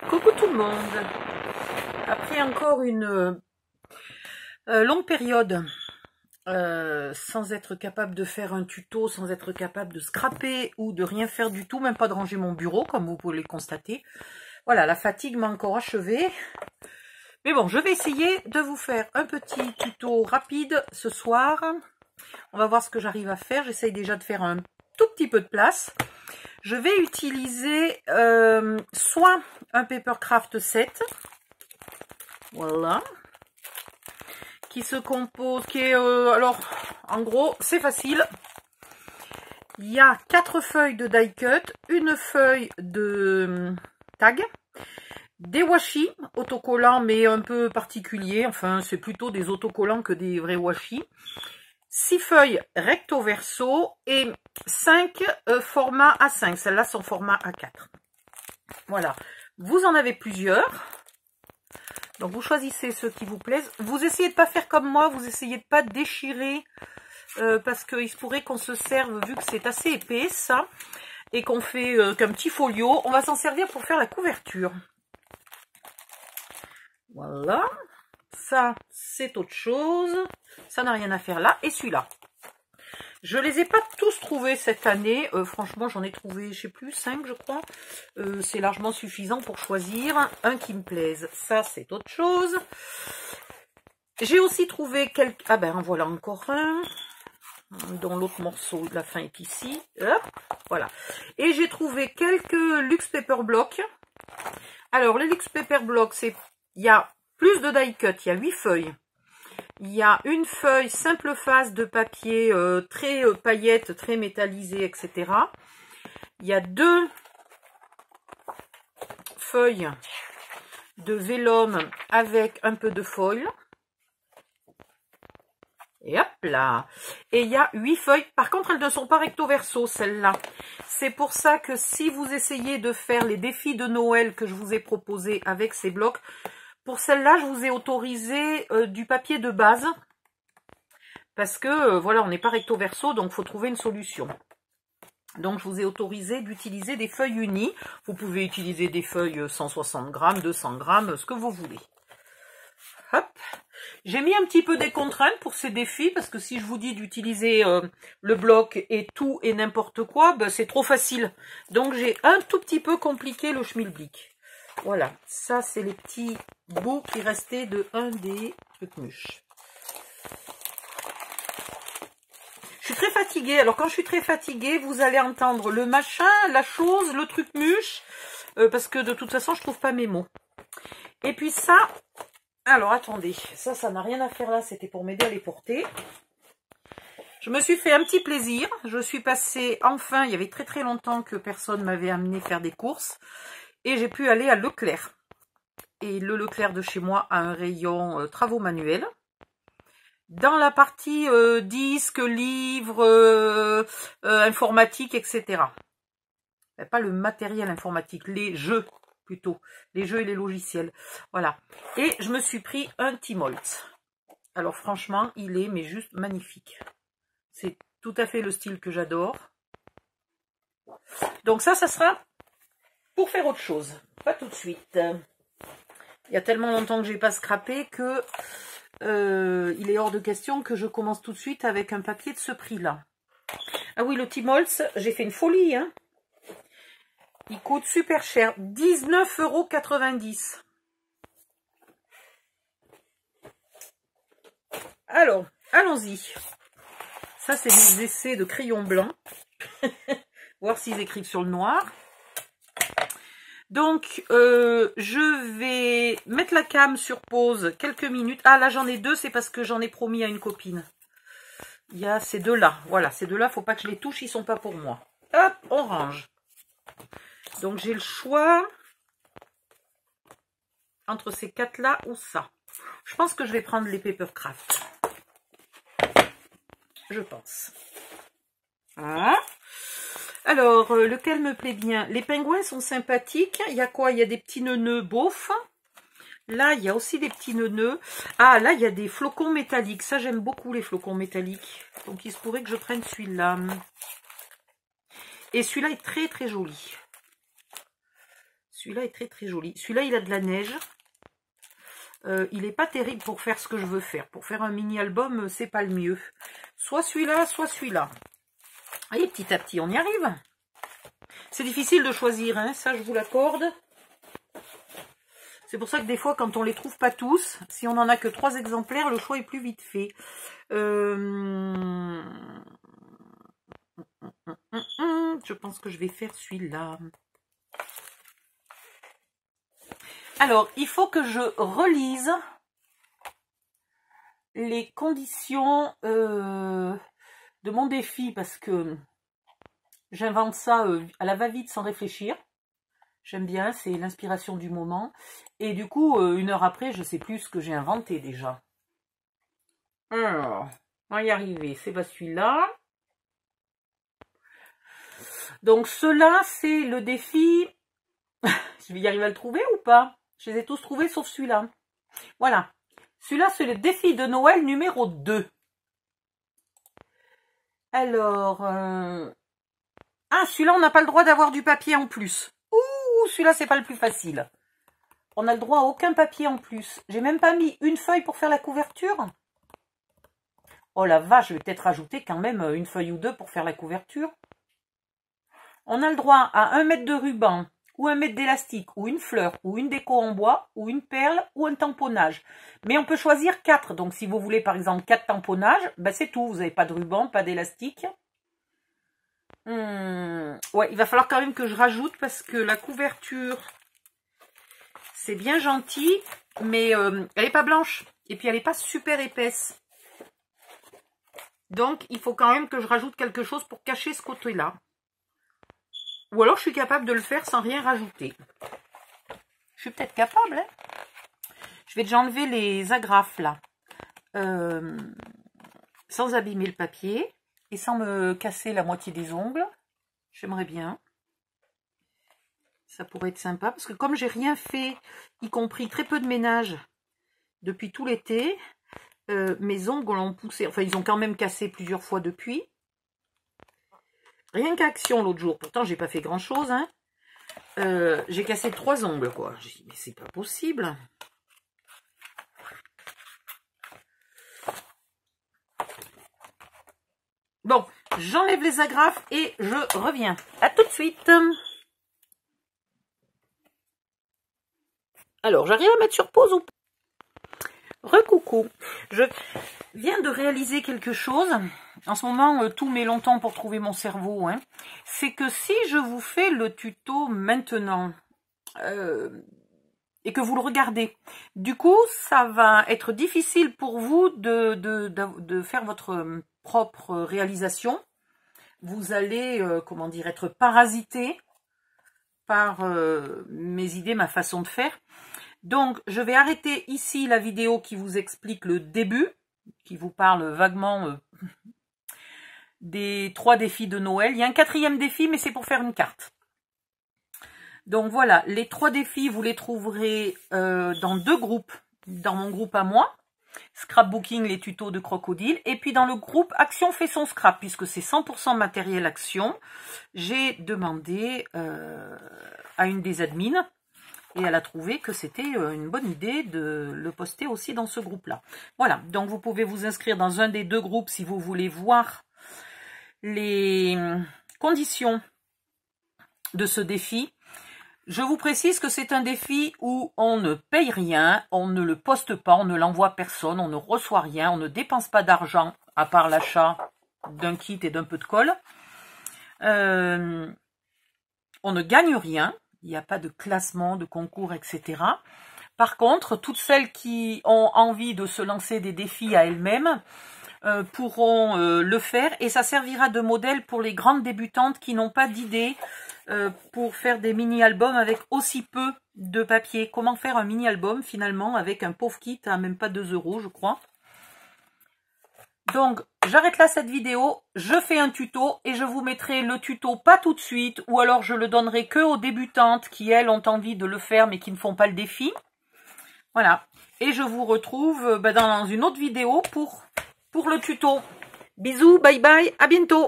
Coucou tout le monde. Après encore une longue période sans être capable de faire un tuto, sans être capable de scraper ou de rien faire du tout, même pas de ranger mon bureau comme vous pouvez le constater. Voilà, la fatigue m'a encore achevé. Mais bon, je vais essayer de vous faire un petit tuto rapide ce soir. On va voir ce que j'arrive à faire. J'essaye déjà de faire un tout petit peu de place. Je vais utiliser soit un Papercraft 7, voilà, qui se compose, qui est, alors, en gros, c'est facile. Il y a 4 feuilles de die cut, une feuille de tag, des washi autocollants, mais un peu particuliers, enfin, c'est plutôt des autocollants que des vrais washi. 6 feuilles recto verso et 5 formats A5. Celles-là sont format A4. Voilà. Vous en avez plusieurs. Donc vous choisissez ceux qui vous plaisent. Vous essayez de pas faire comme moi. Vous essayez de pas déchirer. Parce qu'il se pourrait qu'on se serve, vu que c'est assez épais ça. Et qu'on fait qu'un petit folio. On va s'en servir pour faire la couverture. Voilà. Ça, c'est autre chose. Ça n'a rien à faire là. Et celui-là. Je les ai pas tous trouvés cette année. Franchement, j'en ai trouvé, je sais plus, 5 je crois. C'est largement suffisant pour choisir un qui me plaise. Ça, c'est autre chose. J'ai aussi trouvé quelques... Ah ben, voilà encore un. Dont l'autre morceau de la fin est ici. Hop, voilà. Et j'ai trouvé quelques Luxe Paper Block. Alors, les Luxe Paper Block, c'est... Il y a plus de die cut, il y a 8 feuilles. Il y a une feuille simple face de papier très paillettes, très métallisée, etc. Il y a 2 feuilles de vélum avec un peu de foil. Et hop là. Et il y a 8 feuilles. Par contre, elles ne sont pas recto verso, celles-là. C'est pour ça que si vous essayez de faire les défis de Noël que je vous ai proposés avec ces blocs, pour celle-là, je vous ai autorisé du papier de base. Parce que, voilà, on n'est pas recto verso, donc il faut trouver une solution. Donc, je vous ai autorisé d'utiliser des feuilles unies. Vous pouvez utiliser des feuilles 160 grammes, 200 grammes, ce que vous voulez. Hop. J'ai mis un petit peu des contraintes pour ces défis, parce que si je vous dis d'utiliser le bloc et tout et n'importe quoi, ben, c'est trop facile. Donc, j'ai un tout petit peu compliqué le schmilblick. Voilà, ça c'est les petits bouts qui restaient de un des trucs mûches. Je suis très fatiguée, alors quand je suis très fatiguée, vous allez entendre le machin, la chose, le truc mûche, parce que de toute façon je trouve pas mes mots. Et puis ça, alors attendez, ça n'a rien à faire là, c'était pour m'aider à les porter. Je me suis fait un petit plaisir, je suis passée enfin, il y avait très très longtemps que personne m'avait amené faire des courses. Et j'ai pu aller à Leclerc. Et le Leclerc de chez moi a un rayon travaux manuels. Dans la partie disques, livres, informatique, etc. Pas le matériel informatique, les jeux plutôt. Les jeux et les logiciels. Voilà. Et je me suis pris un Timolt. Alors franchement, il est mais juste magnifique. C'est tout à fait le style que j'adore. Donc ça sera... pour faire autre chose, pas tout de suite. Il y a tellement longtemps que j'ai pas scrappé que il est hors de question que je commence tout de suite avec un papier de ce prix-là. Ah oui, le Timolt, j'ai fait une folie, hein. Il coûte super cher, 19,90 €. Alors, allons-y. Ça, c'est mes essais de crayon blanc. Voir s'ils écrivent sur le noir. Donc, je vais mettre la cam sur pause quelques minutes. Ah, là, j'en ai 2, c'est parce que j'en ai promis à une copine. Il y a ces deux-là. Voilà, ces deux-là, faut pas que je les touche, ils sont pas pour moi. Hop, on range. Donc, j'ai le choix entre ces 4-là ou ça. Je pense que je vais prendre les Papercraft. Je pense. Voilà. Alors, lequel me plaît bien? Les pingouins sont sympathiques. Il y a quoi? Il y a des petits neuneux beaufs. Là, il y a aussi des petits neuneux. Ah, là, il y a des flocons métalliques. Ça, j'aime beaucoup les flocons métalliques. Donc, il se pourrait que je prenne celui-là. Et celui-là est très, très joli. Celui-là est très très joli. Celui-là, il a de la neige. Il n'est pas terrible pour faire ce que je veux faire. Pour faire un mini-album, c'est pas le mieux. Soit celui-là, soit celui-là. Allez, petit à petit, on y arrive. C'est difficile de choisir, hein, ça je vous l'accorde. C'est pour ça que des fois, quand on les trouve pas tous, si on n'en a que 3 exemplaires, le choix est plus vite fait. Je pense que je vais faire celui-là. Alors, il faut que je relise les conditions de mon défi parce que j'invente ça à la va-vite sans réfléchir. J'aime bien, c'est l'inspiration du moment. Et du coup, 1 heure après, je ne sais plus ce que j'ai inventé déjà. Alors, on va y arriver. C'est pas celui-là. Donc, cela, c'est le défi. Je vais y arriver à le trouver ou pas? Je les ai tous trouvés sauf celui-là. Voilà. Celui-là, c'est le défi de Noël numéro 2. Alors, ah, celui-là, on n'a pas le droit d'avoir du papier en plus. Ouh, celui-là, c'est pas le plus facile. On n'a le droit à aucun papier en plus. J'ai même pas mis une feuille pour faire la couverture. Oh la vache, je vais peut-être rajouter quand même 1 feuille ou 2 pour faire la couverture. On a le droit à 1 mètre de ruban, ou 1 mètre d'élastique, ou une fleur, ou une déco en bois, ou une perle, ou un tamponnage. Mais on peut choisir 4. Donc si vous voulez par exemple 4 tamponnages, ben c'est tout. Vous n'avez pas de ruban, pas d'élastique. Ouais, il va falloir quand même que je rajoute parce que la couverture, c'est bien gentil, mais elle n'est pas blanche. Et puis elle n'est pas super épaisse. Donc il faut quand même que je rajoute quelque chose pour cacher ce côté-là. Ou alors je suis capable de le faire sans rien rajouter. Je suis peut-être capable, hein. Je vais déjà enlever les agrafes là. Sans abîmer le papier. Et sans me casser la moitié des ongles. J'aimerais bien. Ça pourrait être sympa. Parce que comme j'ai rien fait, y compris très peu de ménage depuis tout l'été, mes ongles ont poussé. Enfin, ils ont quand même cassé plusieurs fois depuis. Rien qu'action l'autre jour. Pourtant, j'ai pas fait grand chose. Hein. J'ai cassé 3 ongles, quoi. J'ai dit, mais c'est pas possible. Bon, j'enlève les agrafes et je reviens. À tout de suite. Alors, j'arrive à mettre sur pause ou pas? Recoucou. Je viens de réaliser quelque chose. En ce moment, tout met longtemps pour trouver mon cerveau. Hein. C'est que si je vous fais le tuto maintenant et que vous le regardez, du coup, ça va être difficile pour vous de faire votre propre réalisation. Vous allez, comment dire, être parasité par mes idées, ma façon de faire. Donc, je vais arrêter ici la vidéo qui vous explique le début, qui vous parle vaguement des 3 défis de Noël. Il y a un 4e défi, mais c'est pour faire une carte. Donc voilà, les 3 défis, vous les trouverez dans 2 groupes. Dans mon groupe à moi, Scrapbooking, les tutos de crocodile. Et puis dans le groupe Action fait son scrap, puisque c'est 100% matériel action. J'ai demandé à une des admins, et elle a trouvé que c'était une bonne idée de le poster aussi dans ce groupe-là. Voilà, donc vous pouvez vous inscrire dans un des 2 groupes si vous voulez voir les conditions de ce défi. Je vous précise que c'est un défi où on ne paye rien, on ne le poste pas, on ne l'envoie à personne, on ne reçoit rien, on ne dépense pas d'argent à part l'achat d'un kit et d'un peu de colle. On ne gagne rien, il n'y a pas de classement, de concours, etc. Par contre, toutes celles qui ont envie de se lancer des défis à elles-mêmes pourront le faire et ça servira de modèle pour les grandes débutantes qui n'ont pas d'idée pour faire des mini-albums avec aussi peu de papier. Comment faire un mini-album finalement avec un pauvre kit à même pas 2 €, je crois. Donc, j'arrête là cette vidéo, je fais un tuto et je vous mettrai le tuto pas tout de suite ou alors je le donnerai que aux débutantes qui, elles, ont envie de le faire mais qui ne font pas le défi. Voilà. Et je vous retrouve dans une autre vidéo pour le tuto. Bisous, bye bye, à bientôt.